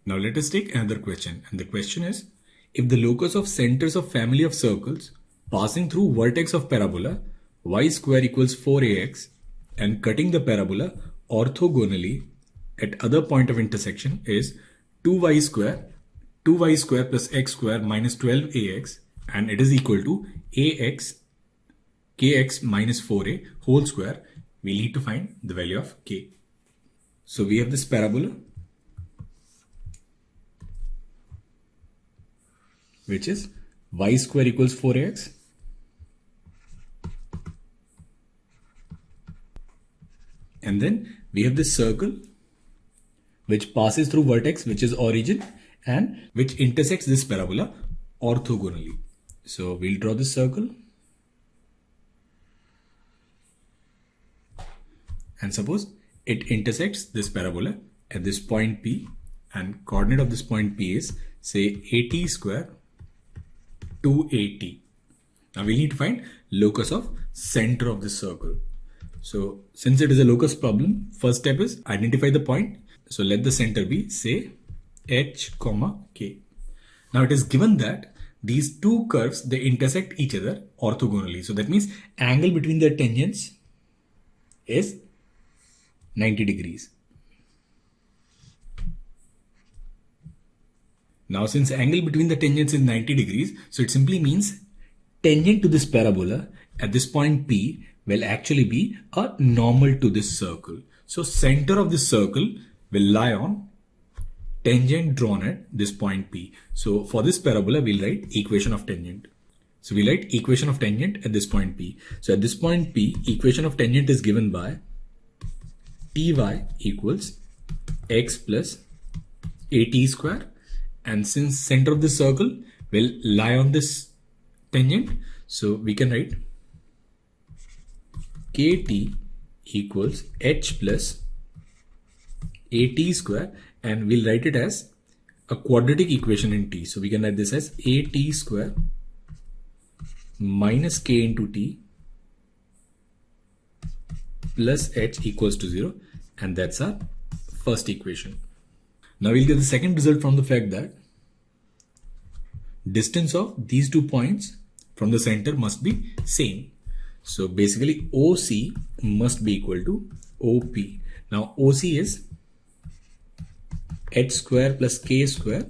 Now let us take another question, and the question is, if the locus of centers of family of circles passing through vertex of parabola y square equals 4ax and cutting the parabola orthogonally at other point of intersection is 2y square plus x square minus 12ax, and it is equal to ax kx minus 4a whole square, we need to find the value of k. So we have this parabola which is y square equals 4ax and then we have this circle which passes through vertex which is origin and which intersects this parabola orthogonally. So we'll draw this circle and suppose it intersects this parabola at this point P, and coordinate of this point P is say at square 2at. Now we need to find locus of center of this circle. So since it is a locus problem, first step is identify the point. So let the center be say h, k. Now it is given that these two curves, they intersect each other orthogonally. So that means angle between their tangents is 90 degrees. Now since angle between the tangents is 90 degrees, so it simply means tangent to this parabola at this point P will actually be a normal to this circle. So center of this circle will lie on tangent drawn at this point P. So for this parabola, we'll write equation of tangent. So we'll write equation of tangent at this point P. So at this point P, equation of tangent is given by Ty equals x plus at square. And since center of this circle will lie on this tangent, so we can write kt equals h plus at square, and we'll write it as a quadratic equation in t. So we can write this as at square minus k into t plus h equals to 0, and that's our first equation. Now we'll get the second result from the fact that distance of these 2 points from the center must be same. So basically OC must be equal to OP. Now OC is h square plus k square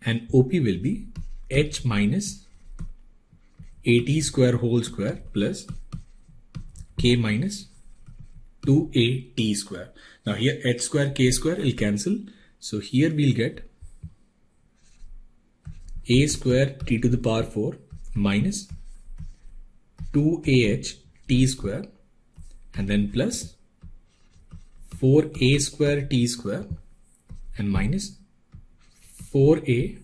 and OP will be h minus at square whole square plus k minus 2at square. Now here h square k square will cancel. So here we'll get a square t to the power 4 minus 2ah t square and then plus 4a square t square and minus 4a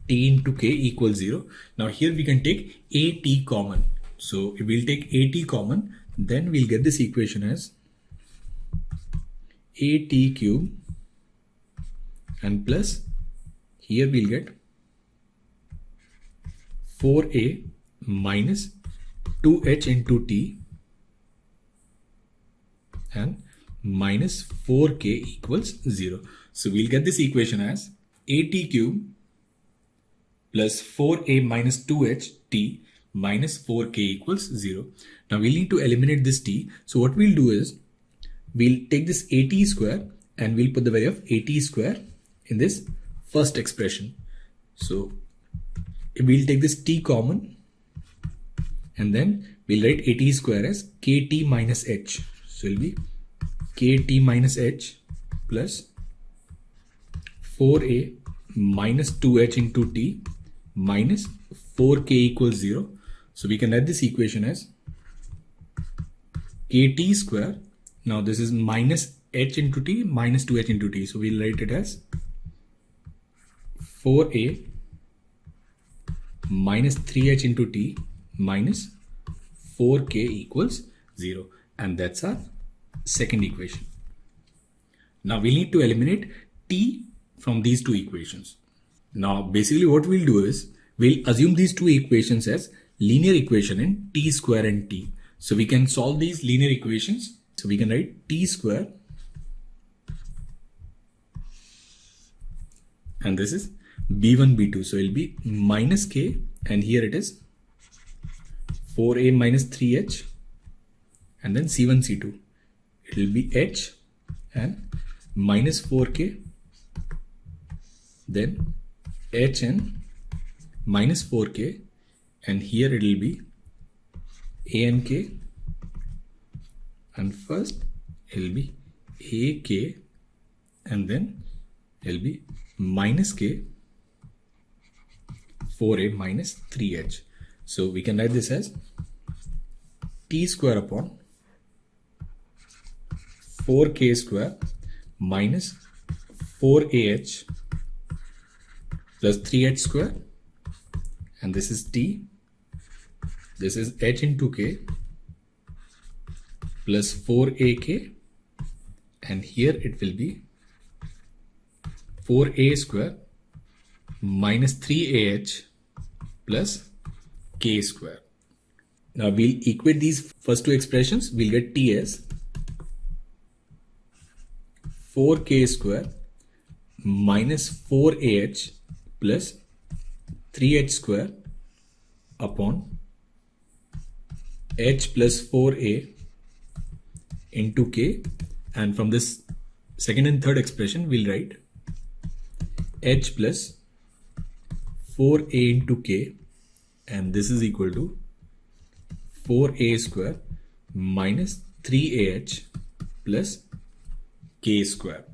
t into k equals 0. Now here we can take at common. So if we'll take at common, then we'll get this equation as at cube and plus here we'll get 4a minus 2h into t and minus 4k equals 0. So we'll get this equation as at cube plus 4a minus 2h t minus 4k equals 0. Now we'll need to eliminate this t. So what we'll do is we'll take this at square and we'll put the value of at square in this first expression. So we'll take this t common and then we'll write at square as kt minus h. So it'll be kt minus h plus 4a minus 2h into t minus 4k equals 0. So we can write this equation as kt square. Now this is minus h into t minus 2h into t. So we'll write it as 4a minus 3h into t minus 4k equals 0, and that's our second equation. Now we need to eliminate t from these two equations. Now basically what we'll do is we'll assume these two equations as linear equation in t square and t. So we can solve these linear equations. So we can write t square and this is b1, b2. So it'll be minus k, and here it is 4a minus 3h, and then c1, c2. It will be h and minus 4k, then h and minus 4k, and here it will be a and k, and first it will be ak, and then it will be minus k, 4a minus 3h. So we can write this as t square upon 4k square minus 4ah plus 3h square, and this is t, this is h into k plus 4ak, and here it will be 4a square minus 3ah plus k square. Now we'll equate these first two expressions. We'll get t as 4k square minus 4ah plus 3h square upon h plus 4a into k, and from this second and third expression we'll write h plus 4a into k, and this is equal to 4a square minus 3ah plus k square.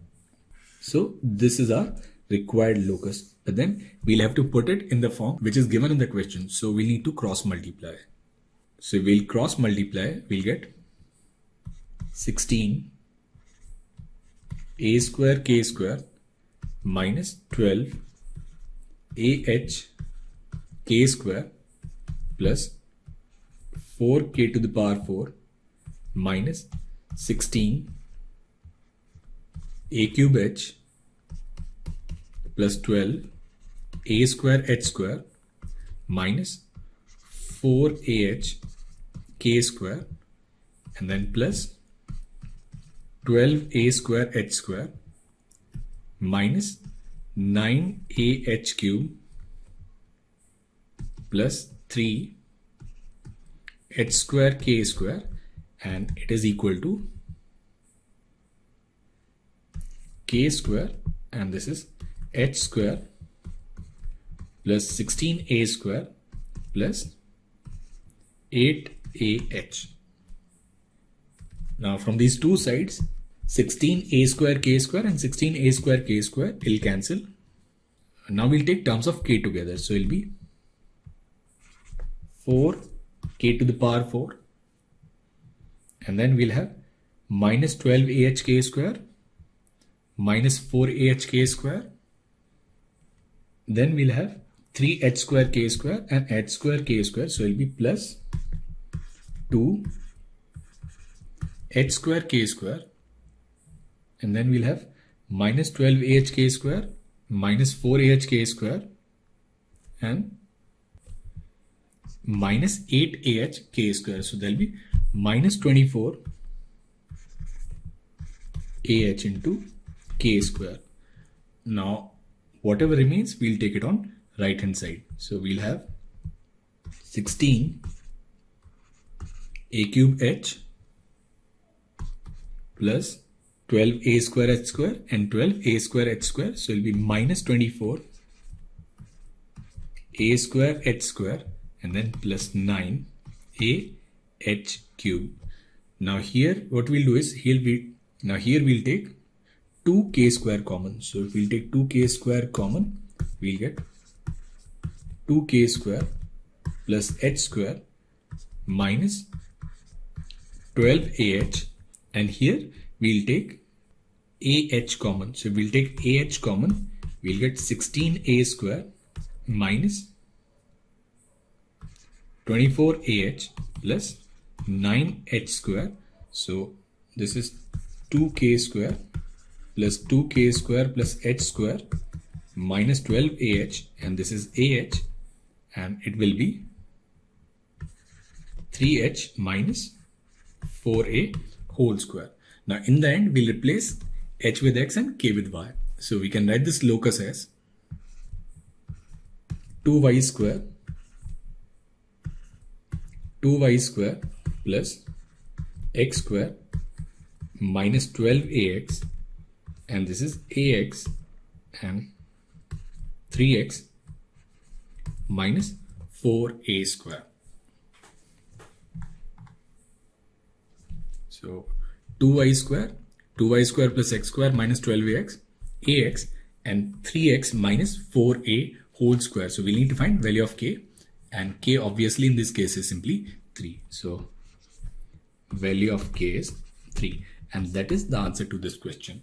So this is our required locus, but then we'll have to put it in the form which is given in the question. So we need to cross multiply. So we'll cross multiply, we'll get 16 a square k square minus 12 ah k square plus 4k to the power 4 minus 16 a cube h plus 12 a square h square minus 4ah k square, and then plus 12a square h square minus 9ah cube plus 3 h square k square, and it is equal to k square, and this is h square plus 16a square plus 8ah. Now from these two sides, 16a square k square and 16a square k square will cancel. Now we'll take terms of k together. So it'll be 4k to the power 4, and then we'll have minus 12ah k square minus 4ah k square, then we'll have 3h square k square and h square k square, so it'll be plus 2 h square k square, and then we'll have minus 12ah k square minus 4ah k square and minus 8ah k square, so there'll be minus 24 ah into k square. Now whatever remains, we'll take it on right hand side. So we'll have 16 a cube h plus 12a square h square and 12a square h square, so it'll be minus 24 a square h square and then plus 9 a h cube. Now here what we'll do is here we'll take 2k square common. So if we'll take 2k square common, we'll get 2k square plus h square minus 12ah, and here we'll take ah common. So we'll take ah common, we'll get 16a square minus 24ah plus 9h square. So this is 2k square plus 2k square plus h square minus 12ah, and this is ah, and it will be 3h minus 4a whole square. Now in the end we'll replace h with x and k with y. So we can write this locus as 2y square plus x square minus 12ax, and this is ax and 3x minus 4a square. So 2y square plus x square minus 12ax, ax and 3x minus 4a whole square. So we need to find value of k, and k obviously in this case is simply 3. So value of k is 3, and that is the answer to this question.